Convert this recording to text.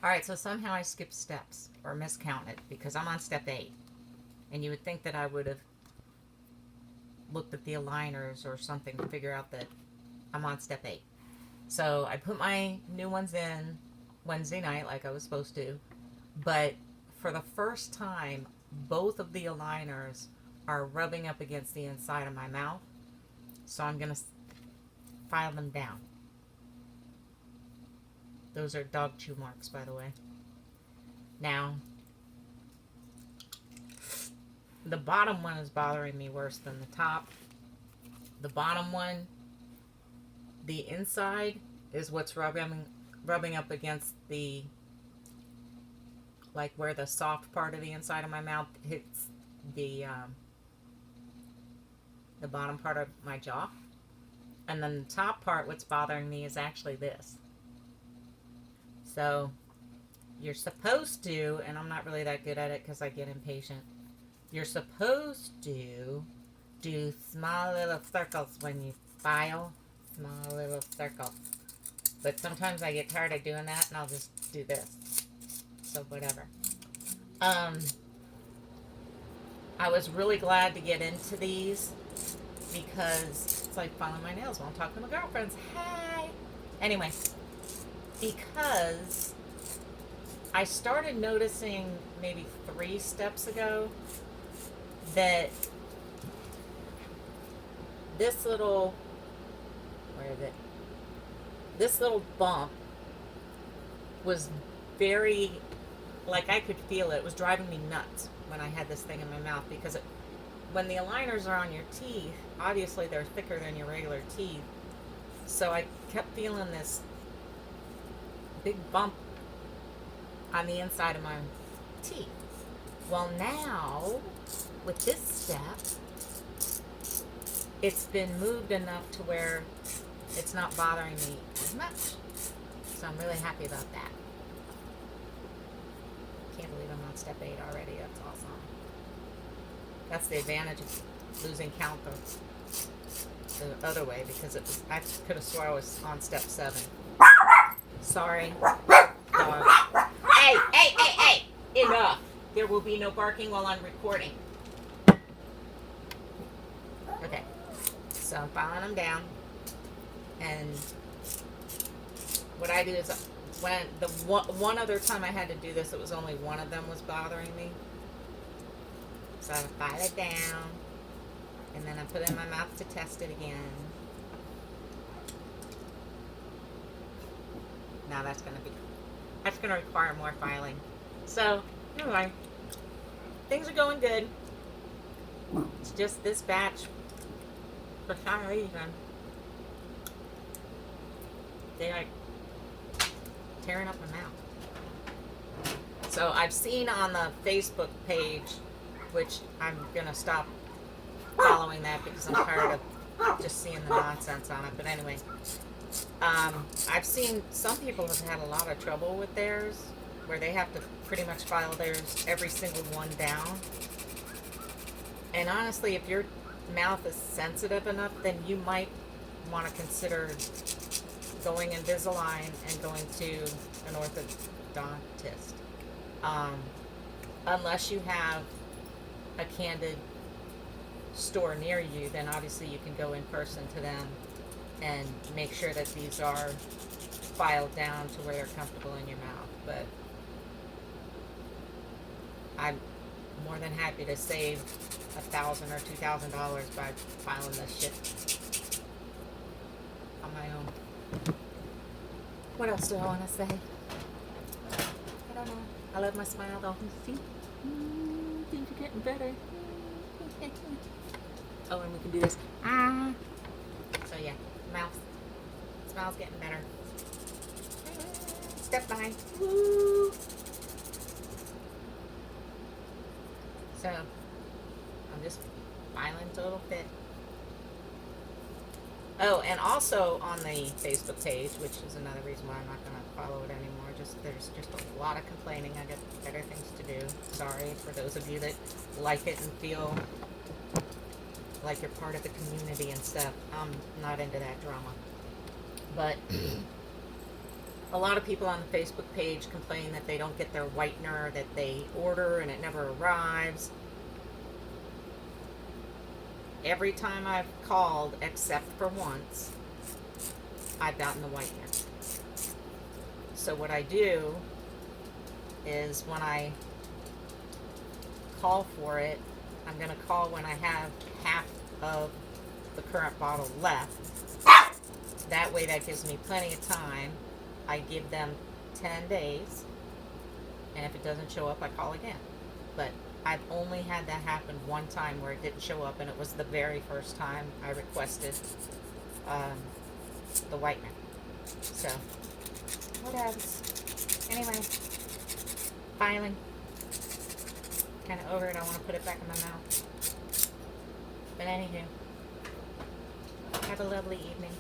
Alright, so somehow I skipped steps or miscounted because I'm on step 8. And you would think that I would have looked at the aligners or something to figure out that I'm on step 8. So I put my new ones in Wednesday night like I was supposed to. But for the first time, both of the aligners are rubbing up against the inside of my mouth. So I'm going to file them down. Those are dog chew marks, by the way. Now, the bottom one is bothering me worse than the top. The bottom one, the inside is what's rubbing up against the, like where the soft part of the inside of my mouth hits the bottom part of my jaw. And then the top part, what's bothering me is actually this. So you're supposed to, and I'm not really that good at it because I get impatient. You're supposed to do small little circles when you file. Small little circles. But sometimes I get tired of doing that and I'll just do this. So whatever. I was really glad to get into these because it's like filing my nails while I'm talking to my girlfriends. Hey! Anyway, because I started noticing maybe 3 steps ago that this little, where is it? This little bump was very, like I could feel it. It was driving me nuts when I had this thing in my mouth because when the aligners are on your teeth, obviously they're thicker than your regular teeth. So I kept feeling this big bump on the inside of my teeth. Well, now with this step, it's been moved enough to where it's not bothering me as much. So I'm really happy about that. Can't believe I'm on step 8 already. That's awesome. That's the advantage of losing count the other way because it was, I could have swore I was on step 7. Sorry, dog. Hey, hey, hey, hey! Enough! There will be no barking while I'm recording. Okay, so I'm filing them down. And what I do is when the one other time I had to do this, it was only one of them was bothering me. So I file it down, and then I put it in my mouth to test it again. Now that's going to require more filing. So anyway, things are going good. It's just this batch, for some reason, they like tearing up my mouth. So I've seen on the Facebook page, which I'm gonna stop following that because I'm tired of just seeing the nonsense on it. But anyway, I've seen some people have had a lot of trouble with theirs, where they have to pretty much file theirs every single one down. And honestly, if your mouth is sensitive enough, then you might want to consider going Invisalign and going to an orthodontist. Unless you have a Candid store near you, then obviously you can go in person to them and make sure that these are filed down to where they're comfortable in your mouth. But I'm more than happy to save $1,000 or $2,000 by filing this shit on my own. What else do I want to say? I don't know. I love my smile though. See? Things are getting better. Oh, and we can do this. So yeah, mouth. Smile's getting better. Step 9. Woo! So, I'm just filing to a little fit. Oh, and also on the Facebook page, which is another reason why I'm not going to follow it anymore. There's just a lot of complaining. I got better things to do. Sorry for those of you that like it and feel like you're part of the community and stuff. I'm not into that drama. But A lot of people on the Facebook page complain that they don't get their whitener that they order and it never arrives. Every time I've called, except for once, I've gotten the whitener. So what I do is when I call for it, I'm going to call when I have half of the current bottle left. That way that gives me plenty of time. I give them 10 days, and if it doesn't show up, I call again. But I've only had that happen one time where it didn't show up, and it was the very first time I requested the whitener. So, whatevs. Anyway, filing. Kind of over it. I want to put it back in my mouth. But anywho, have a lovely evening.